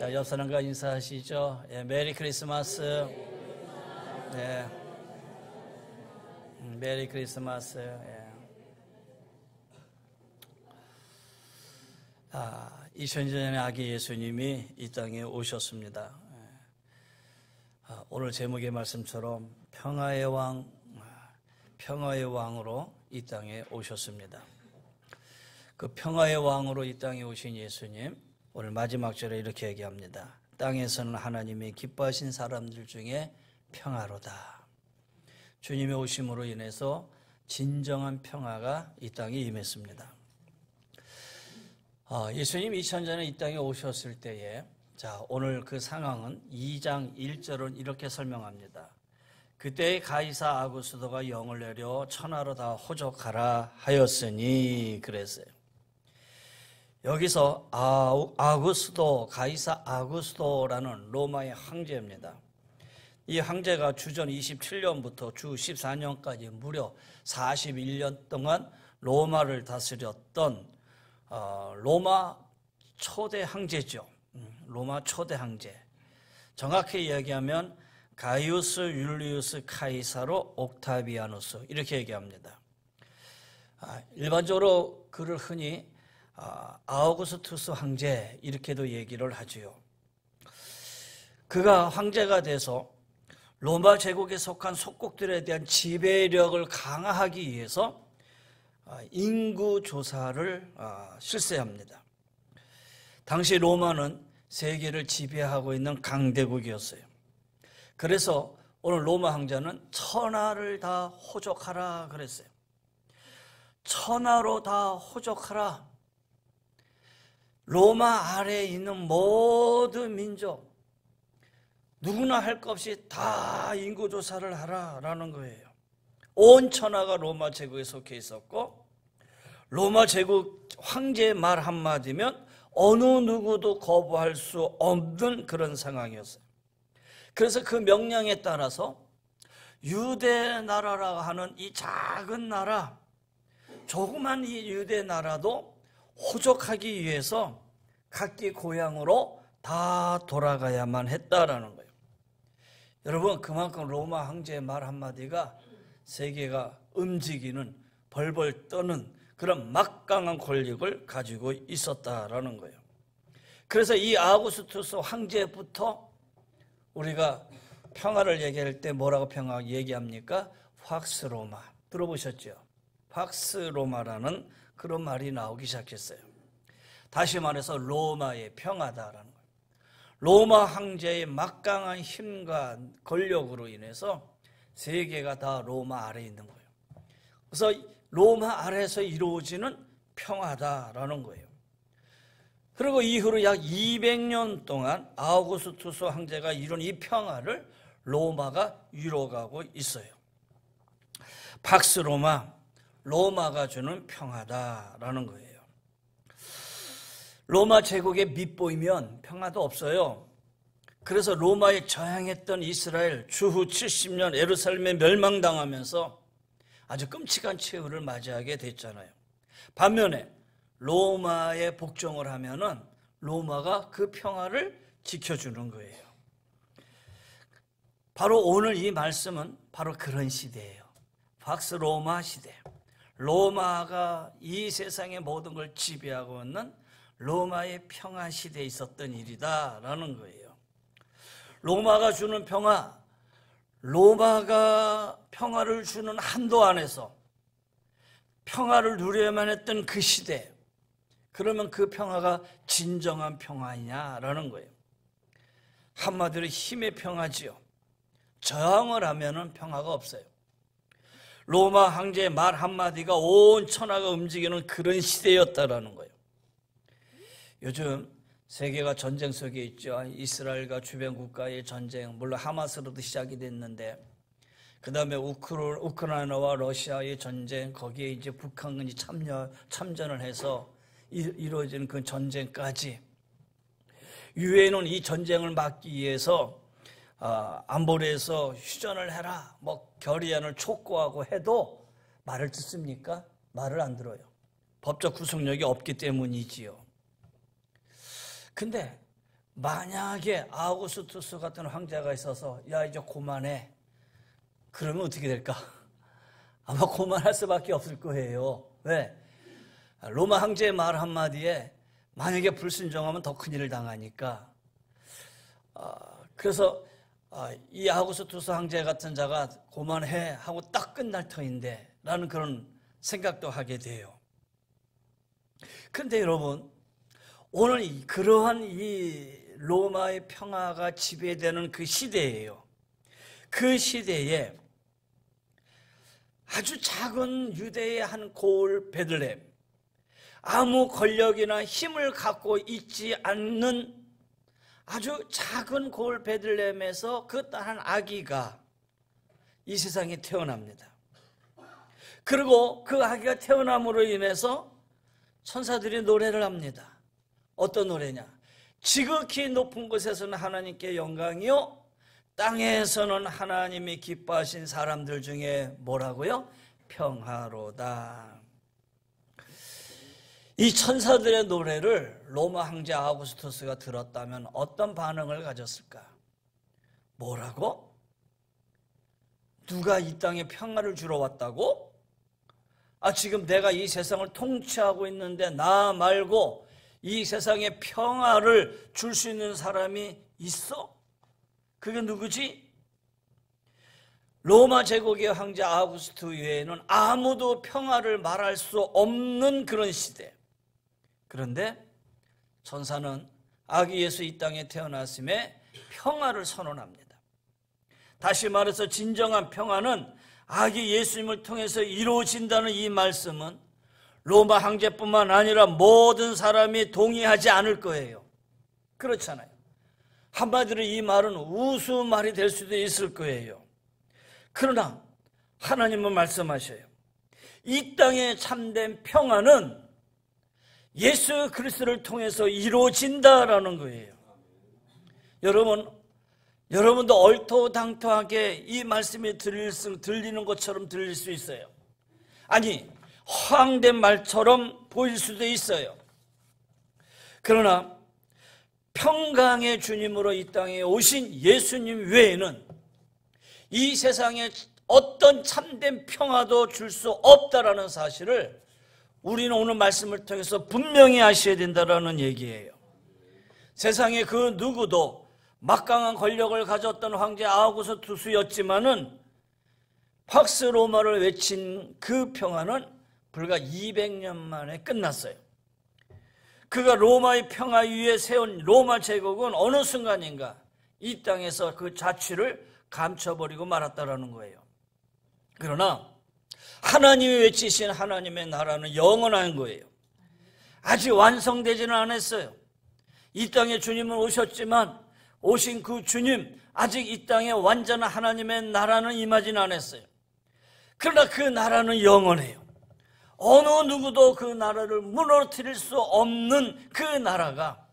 자, 옆 사람과 인사하시죠. 예, 메리 크리스마스. 네. 메리 크리스마스. 예. 2000년 아기 예수님이 이 땅에 오셨습니다. 오늘 제목의 말씀처럼 평화의 왕으로 이 땅에 오셨습니다. 그 평화의 왕으로 이 땅에 오신 예수님, 오늘 마지막 절에 이렇게 얘기합니다. 땅에서는 하나님이 기뻐하신 사람들 중에 평화로다. 주님의 오심으로 인해서 진정한 평화가 이 땅에 임했습니다. 예수님 2000년에 이 땅에 오셨을 때에, 자, 오늘 그 상황은 2장 1절은 이렇게 설명합니다. 그때의 가이사 아구스도가 영을 내려 천하로 다 호족하라 하였으니 그랬어요. 여기서 아구스도, 가이사 아구스도라는 로마의 황제입니다. 이 황제가 주전 27년부터 주 14년까지 무려 41년 동안 로마를 다스렸던 로마 초대 황제죠. 로마 초대 황제. 정확히 이야기하면 가이우스 율리우스 카이사로 옥타비아누스 이렇게 얘기합니다. 일반적으로 그를 흔히 아우구스투스 황제 이렇게도 얘기를 하지요. 그가 황제가 돼서 로마 제국에 속한 속국들에 대한 지배력을 강화하기 위해서 인구 조사를 실시합니다. 당시 로마는 세계를 지배하고 있는 강대국이었어요. 그래서 오늘 로마 황제는 천하를 다 호족하라 그랬어요. 천하로 다 호족하라. 로마 아래에 있는 모든 민족 누구나 할 것 없이 다 인구조사를 하라라는 거예요. 온 천하가 로마 제국에 속해 있었고 로마 제국 황제의 말 한마디면 어느 누구도 거부할 수 없는 그런 상황이었어요. 그래서 그 명령에 따라서 유대 나라라고 하는 이 작은 나라, 조그만 이 유대 나라도 호족하기 위해서 각기 고향으로 다 돌아가야만 했다라는 거예요. 여러분, 그만큼 로마 황제의 말 한마디가 세계가 움직이는, 벌벌 떠는 그런 막강한 권력을 가지고 있었다라는 거예요. 그래서 이 아우구스투스 황제부터 우리가 평화를 얘기할 때 뭐라고 평화 얘기합니까? 팍스 로마. 들어보셨죠? 팍스 로마라는 그런 말이 나오기 시작했어요. 다시 말해서 로마의 평화다라는 거예요. 로마 황제의 막강한 힘과 권력으로 인해서 세계가 다 로마 아래에 있는 거예요. 그래서 로마 아래에서 이루어지는 평화다라는 거예요. 그리고 이후로 약 200년 동안 아우구스투스 황제가 이룬 이 평화를 로마가 이뤄가고 있어요. 팍스 로마, 로마가 주는 평화다라는 거예요. 로마 제국에 밑보이면 평화도 없어요. 그래서 로마에 저항했던 이스라엘 주후 70년 예루살렘에 멸망당하면서 아주 끔찍한 최후를 맞이하게 됐잖아요. 반면에 로마에 복종을 하면은 로마가 그 평화를 지켜주는 거예요. 바로 오늘 이 말씀은 바로 그런 시대예요. 팍스 로마 시대. 로마가 이 세상의 모든 걸 지배하고 있는 로마의 평화 시대에 있었던 일이다라는 거예요. 로마가 주는 평화, 로마가 평화를 주는 한도 안에서 평화를 누려야만 했던 그 시대, 그러면 그 평화가 진정한 평화이냐라는 거예요. 한마디로 힘의 평화지요. 저항을 하면은 평화가 없어요. 로마 황제의 말 한마디가 온 천하가 움직이는 그런 시대였다라는 거예요. 요즘 세계가 전쟁 속에 있죠. 이스라엘과 주변 국가의 전쟁, 물론 하마스로도 시작이 됐는데, 그 다음에 우크라이나와 러시아의 전쟁, 거기에 이제 북한이 참전을 해서 이루어지는 그 전쟁까지, 유엔은 이 전쟁을 막기 위해서 안보리에서 휴전을 해라, 뭐 결의안을 촉구하고 해도 말을 듣습니까? 말을 안 들어요. 법적 구속력이 없기 때문이지요. 근데 만약에 아우구스투스 같은 황제가 있어서 야 이제 그만해, 그러면 어떻게 될까? 아마 그만할 수밖에 없을 거예요. 왜? 로마 황제의 말 한마디에 만약에 불순종하면 더 큰일을 당하니까. 그래서 이 아우구스투스 황제 같은 자가 그만해 하고 딱 끝날 터인데 라는 그런 생각도 하게 돼요. 그런데 여러분, 오늘 그러한 이 로마의 평화가 지배되는 그 시대예요. 그 시대에 아주 작은 유대의 한 고을 베들레헴, 아무 권력이나 힘을 갖고 있지 않는 아주 작은 고을 베들레헴에서 그 한 아기가 이 세상에 태어납니다. 그리고 그 아기가 태어남으로 인해서 천사들이 노래를 합니다. 어떤 노래냐? 지극히 높은 곳에서는 하나님께 영광이요, 땅에서는 하나님이 기뻐하신 사람들 중에 뭐라고요? 평화로다. 이 천사들의 노래를 로마 황제 아우구스투스가 들었다면 어떤 반응을 가졌을까? 뭐라고? 누가 이 땅에 평화를 주러 왔다고? 지금 내가 이 세상을 통치하고 있는데 나 말고 이 세상에 평화를 줄 수 있는 사람이 있어? 그게 누구지? 로마 제국의 황제 아우구스투 외에는 아무도 평화를 말할 수 없는 그런 시대. 그런데 천사는 아기 예수 이 땅에 태어났음에 평화를 선언합니다. 다시 말해서 진정한 평화는 아기 예수님을 통해서 이루어진다는 이 말씀은 로마 황제뿐만 아니라 모든 사람이 동의하지 않을 거예요. 그렇잖아요. 한마디로 이 말은 우스말이 될 수도 있을 거예요. 그러나 하나님은 말씀하셔요. 이 땅의 참된 평화는 예수 그리스도를 통해서 이루어진다라는 거예요. 여러분도 얼토당토하게 이 말씀이 들리는 것처럼 들릴 수 있어요. 아니, 허황된 말처럼 보일 수도 있어요. 그러나 평강의 주님으로 이 땅에 오신 예수님 외에는 이 세상에 어떤 참된 평화도 줄 수 없다라는 사실을 우리는 오늘 말씀을 통해서 분명히 아셔야 된다라는 얘기예요. 세상에 그 누구도 막강한 권력을 가졌던 황제 아우구스투스였지만은 팍스 로마를 외친 그 평화는 불과 200년 만에 끝났어요. 그가 로마의 평화 위에 세운 로마 제국은 어느 순간인가 이 땅에서 그 자취를 감춰버리고 말았다라는 거예요. 그러나 하나님이 외치신 하나님의 나라는 영원한 거예요. 아직 완성되지는 않았어요. 이 땅에 주님은 오셨지만 오신 그 주님, 아직 이 땅에 완전한 하나님의 나라는 임하지는 않았어요. 그러나 그 나라는 영원해요. 어느 누구도 그 나라를 무너뜨릴 수 없는 그 나라가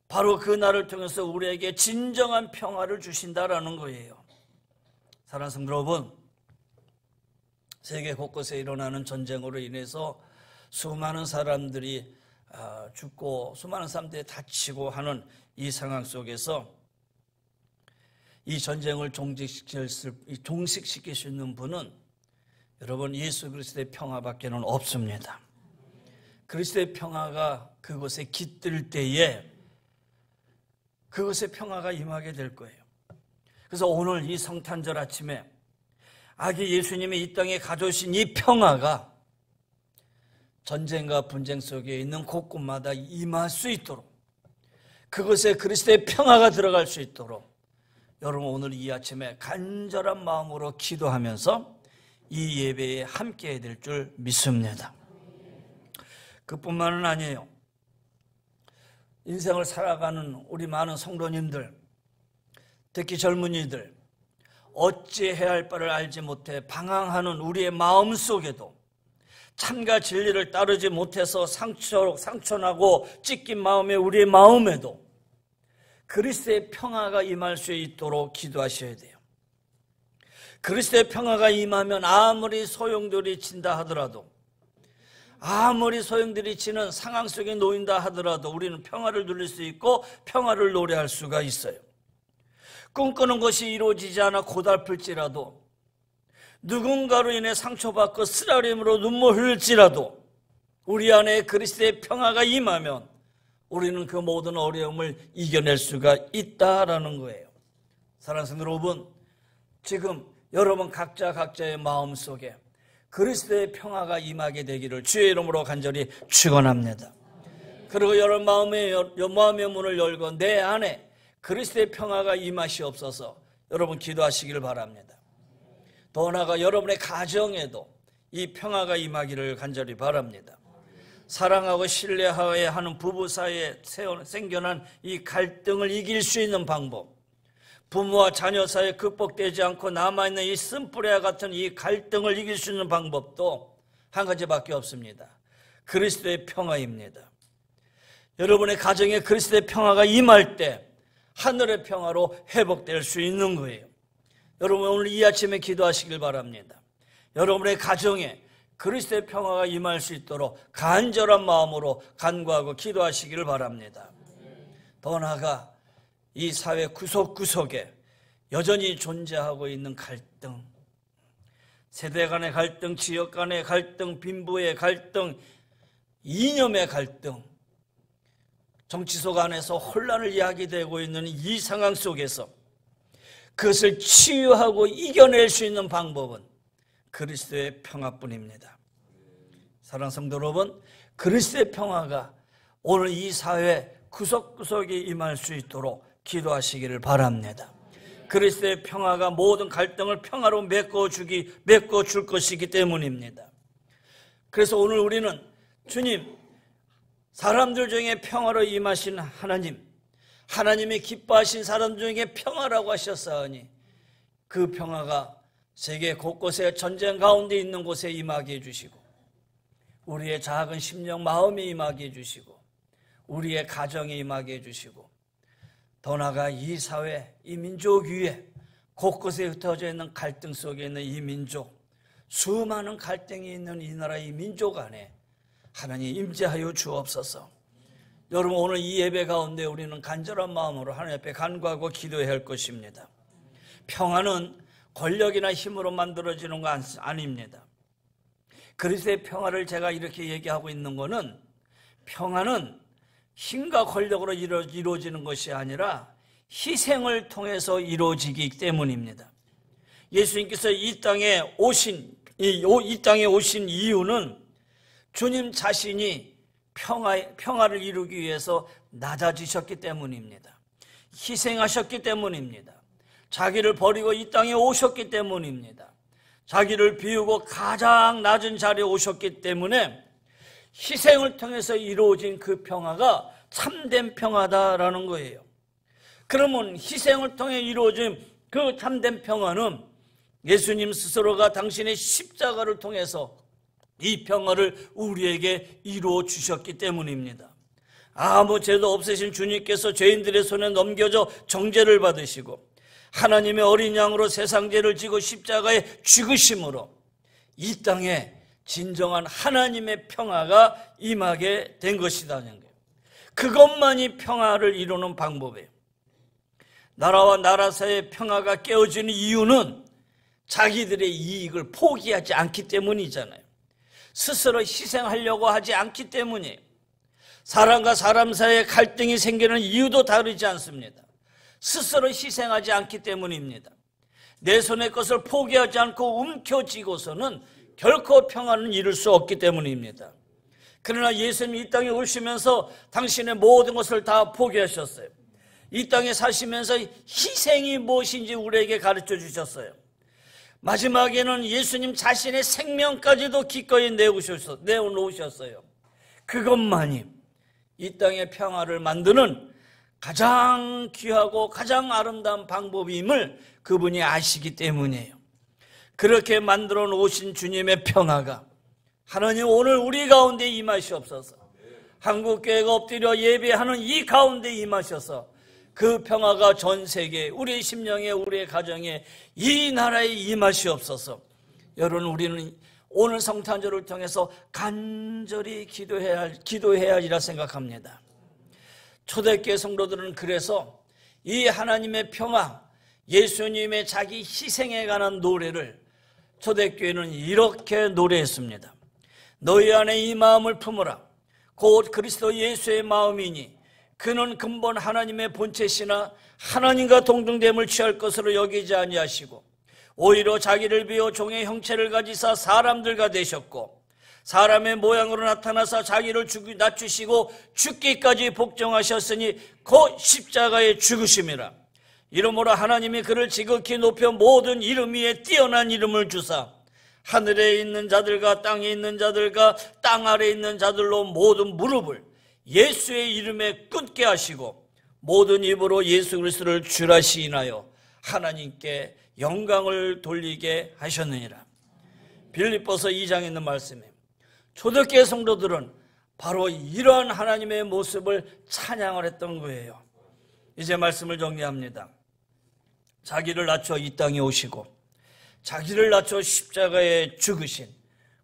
바로 그 나라를 통해서 우리에게 진정한 평화를 주신다라는 거예요. 사랑하는 성도 여러분, 세계 곳곳에 일어나는 전쟁으로 인해서 수많은 사람들이 죽고 수많은 사람들이 다치고 하는 이 상황 속에서 이 전쟁을 종식시킬 수 있는 분은 여러분 예수 그리스도의 평화밖에는 없습니다. 그리스도의 평화가 그곳에 깃들 때에 그것의 평화가 임하게 될 거예요. 그래서 오늘 이 성탄절 아침에 아기 예수님이 이 땅에 가져오신 이 평화가 전쟁과 분쟁 속에 있는 곳곳마다 임할 수 있도록, 그것에 그리스도의 평화가 들어갈 수 있도록 여러분 오늘 이 아침에 간절한 마음으로 기도하면서 이 예배에 함께해야 될 줄 믿습니다. 그뿐만은 아니에요. 인생을 살아가는 우리 많은 성도님들, 특히 젊은이들, 어찌해야 할 바를 알지 못해 방황하는 우리의 마음 속에도, 참과 진리를 따르지 못해서 상처나고 찢긴 마음의 우리의 마음에도 그리스도의 평화가 임할 수 있도록 기도하셔야 돼요. 그리스도의 평화가 임하면 아무리 소용돌이 친다 하더라도, 아무리 소용돌이치는 상황 속에 놓인다 하더라도 우리는 평화를 누릴 수 있고 평화를 노래할 수가 있어요. 꿈꾸는 것이 이루어지지 않아 고달플지라도, 누군가로 인해 상처받고 쓰라림으로 눈물 흘릴지라도 우리 안에 그리스도의 평화가 임하면 우리는 그 모든 어려움을 이겨낼 수가 있다라는 거예요. 사랑하는 성도 여러분, 지금 여러분 각자의 마음속에 그리스도의 평화가 임하게 되기를 주의 이름으로 간절히 축원합니다. 그리고 여러분 마음의 문을 열고 내 안에 그리스도의 평화가 임하시옵소서 여러분 기도하시길 바랍니다. 더 나아가 여러분의 가정에도 이 평화가 임하기를 간절히 바랍니다. 사랑하고 신뢰하여야 하는 부부 사이에 생겨난 이 갈등을 이길 수 있는 방법, 부모와 자녀 사이에 극복되지 않고 남아있는 이 쓴뿌리와 같은 이 갈등을 이길 수 있는 방법도 한 가지밖에 없습니다. 그리스도의 평화입니다. 여러분의 가정에 그리스도의 평화가 임할 때 하늘의 평화로 회복될 수 있는 거예요. 여러분 오늘 이 아침에 기도하시길 바랍니다. 여러분의 가정에 그리스도의 평화가 임할 수 있도록 간절한 마음으로 간구하고 기도하시기를 바랍니다. 더 나아가 이 사회 구석구석에 여전히 존재하고 있는 갈등, 세대 간의 갈등, 지역 간의 갈등, 빈부의 갈등, 이념의 갈등, 정치 속 안에서 혼란을 이야기되고 있는 이 상황 속에서 그것을 치유하고 이겨낼 수 있는 방법은 그리스도의 평화뿐입니다. 사랑하는 성도 여러분, 그리스도의 평화가 오늘 이 사회 구석구석에 임할 수 있도록 기도하시기를 바랍니다. 그리스도의 평화가 모든 갈등을 평화로 메꿔줄 것이기 때문입니다. 그래서 오늘 우리는 주님, 사람들 중에 평화로 임하신 하나님, 하나님이 기뻐하신 사람 중에 평화라고 하셨사오니 그 평화가 세계 곳곳에 전쟁 가운데 있는 곳에 임하게 해주시고 우리의 작은 심령 마음에 임하게 해주시고 우리의 가정에 임하게 해주시고 더 나아가 이 사회, 이 민족 위에 곳곳에 흩어져 있는 갈등 속에 있는 이 민족, 수많은 갈등이 있는 이 나라 이 민족 안에 하나님 임재하여 주옵소서. 여러분 오늘 이 예배 가운데 우리는 간절한 마음으로 하나님 앞에 간구하고 기도해야 할 것입니다. 평화는 권력이나 힘으로 만들어지는 거 아닙니다. 그리스도의 평화를 제가 이렇게 얘기하고 있는 것은 평화는 힘과 권력으로 이루어지는 것이 아니라 희생을 통해서 이루어지기 때문입니다. 예수님께서 이 땅에 오신 이유는 주님 자신이 평화를 이루기 위해서 낮아지셨기 때문입니다. 희생하셨기 때문입니다. 자기를 버리고 이 땅에 오셨기 때문입니다. 자기를 비우고 가장 낮은 자리에 오셨기 때문에 희생을 통해서 이루어진 그 평화가 참된 평화다라는 거예요. 그러면 희생을 통해 이루어진 그 참된 평화는 예수님 스스로가 당신의 십자가를 통해서 이 평화를 우리에게 이루어 주셨기 때문입니다. 아무 죄도 없으신 주님께서 죄인들의 손에 넘겨져 정죄를 받으시고 하나님의 어린 양으로 세상 죄를 지고 십자가에 죽으심으로 이 땅에 진정한 하나님의 평화가 임하게 된 것이라는 거예요. 그것만이 평화를 이루는 방법이에요. 나라와 나라 사이의 평화가 깨어지는 이유는 자기들의 이익을 포기하지 않기 때문이잖아요. 스스로 희생하려고 하지 않기 때문이에요. 사람과 사람 사이에 갈등이 생기는 이유도 다르지 않습니다. 스스로 희생하지 않기 때문입니다. 내 손의 것을 포기하지 않고 움켜쥐고서는 결코 평화는 이룰 수 없기 때문입니다. 그러나 예수님이 이 땅에 오시면서 당신의 모든 것을 다 포기하셨어요. 이 땅에 사시면서 희생이 무엇인지 우리에게 가르쳐 주셨어요. 마지막에는 예수님 자신의 생명까지도 기꺼이 내어놓으셨어요. 그것만이 이 땅의 평화를 만드는 가장 귀하고 가장 아름다운 방법임을 그분이 아시기 때문이에요. 그렇게 만들어 놓으신 주님의 평화가 하나님 오늘 우리 가운데 임하시옵소서. 한국교회가 엎드려 예배하는 이 가운데 임하셔서 그 평화가 전 세계 우리의 심령에 우리의 가정에 이 나라에 임하시옵소서. 여러분 우리는 오늘 성탄절을 통해서 간절히 기도해야 하리라 생각합니다. 초대교회 성도들은 그래서 이 하나님의 평화, 예수님의 자기 희생에 관한 노래를 초대교회는 이렇게 노래했습니다. 너희 안에 이 마음을 품으라. 곧 그리스도 예수의 마음이니 그는 근본 하나님의 본체시나 하나님과 동등됨을 취할 것으로 여기지 아니하시고 오히려 자기를 비워 종의 형체를 가지사 사람들과 되셨고 사람의 모양으로 나타나사 자기를 낮추시고 죽기까지 복종하셨으니 곧 십자가에 죽으심이라. 이러므로 하나님이 그를 지극히 높여 모든 이름 위에 뛰어난 이름을 주사 하늘에 있는 자들과 땅에 있는 자들과 땅 아래에 있는 자들로 모든 무릎을 예수의 이름에 꿇게 하시고 모든 입으로 예수 그리스도를 주라 시인하여 하나님께 영광을 돌리게 하셨느니라. 빌립보서 2장에 있는 말씀입니다. 초대교회 성도들은 바로 이러한 하나님의 모습을 찬양을 했던 거예요. 이제 말씀을 정리합니다. 자기를 낮춰 이 땅에 오시고 자기를 낮춰 십자가에 죽으신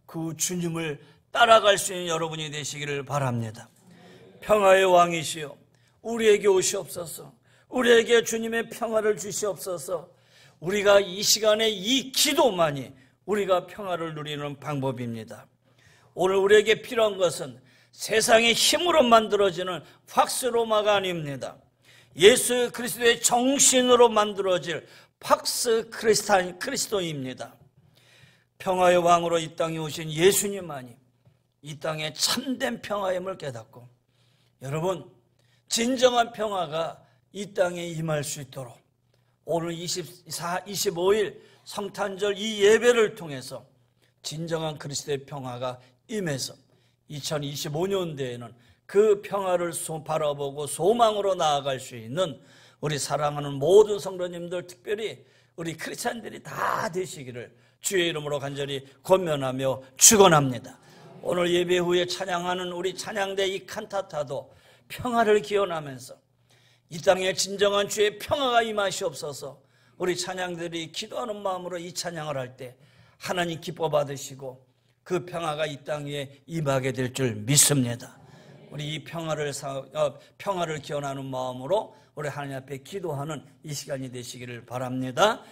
그 주님을 따라갈 수 있는 여러분이 되시기를 바랍니다. 평화의 왕이시여 우리에게 오시옵소서. 우리에게 주님의 평화를 주시옵소서. 우리가 이 시간에 이 기도만이 우리가 평화를 누리는 방법입니다. 오늘 우리에게 필요한 것은 세상의 힘으로 만들어지는 팍스로마가 아닙니다. 예수 그리스도의 정신으로 만들어질 팍스 그리스도입니다. 평화의 왕으로 이 땅에 오신 예수님만이 이 땅의 참된 평화임을 깨닫고 여러분 진정한 평화가 이 땅에 임할 수 있도록 오늘 25일 성탄절 이 예배를 통해서 진정한 그리스도의 평화가 임해서 2025년도에는 그 평화를 바라보고 소망으로 나아갈 수 있는 우리 사랑하는 모든 성도님들, 특별히 우리 크리스찬들이 다 되시기를 주의 이름으로 간절히 권면하며 축원합니다. 오늘 예배 후에 찬양하는 우리 찬양대 이 칸타타도 평화를 기원하면서 이 땅에 진정한 주의 평화가 임하시옵소서. 우리 찬양들이 기도하는 마음으로 이 찬양을 할 때 하나님 기뻐 받으시고 그 평화가 이 땅에 임하게 될 줄 믿습니다. 우리 이 평화를 기원하는 마음으로 우리 하나님 앞에 기도하는 이 시간이 되시기를 바랍니다.